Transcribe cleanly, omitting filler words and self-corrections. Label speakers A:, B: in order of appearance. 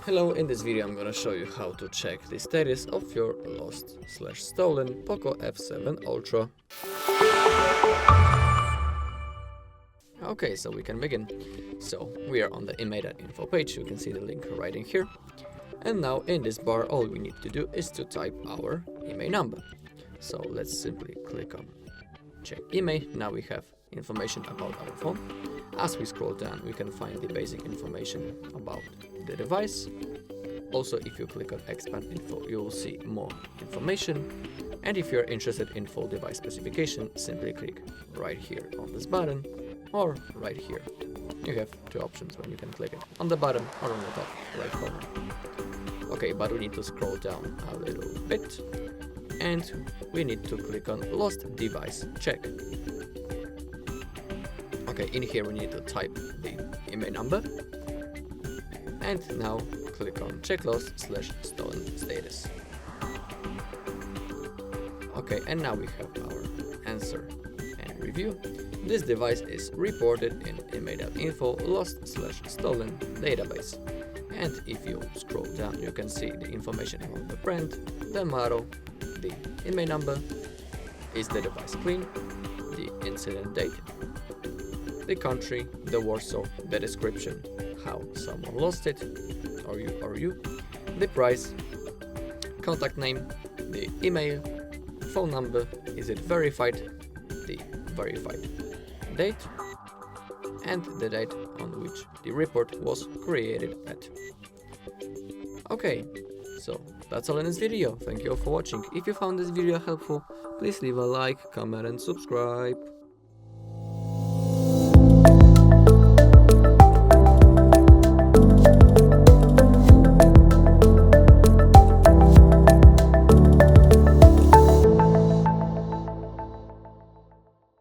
A: Hello, in this video I'm gonna show you how to check the status of your lost/stolen POCO F7 Ultra. Okay, so we can begin. So we are on the IMEI.info page, you can see the link right in here. And now in this bar all we need to do is to type our IMEI number. So let's simply click on check IMEI. Now we have information about our phone. As we scroll down we can find the basic information about the device. Also, if you click on expand info you will see more information, and if you're interested in full device specification simply click right here on this button or right here. You have two options when you can click it, on the bottom or on the top right corner. Okay, but we need to scroll down a little bit and we need to click on lost device check. Okay, in here we need to type the IMEI number and now click on check lost/stolen status. Okay, and now we have our answer and review. This device is reported in IMEI.info lost/stolen database. And if you scroll down you can see the information about the brand, the model, the IMEI number, is the device clean, the incident date, the country, the Warsaw, the description, how someone lost it, or you, the price, contact name, the email, phone number, is it verified, the verified date, and the date on which the report was created at. Okay, so that's all in this video. Thank you all for watching. If you found this video helpful, please leave a like, comment and subscribe.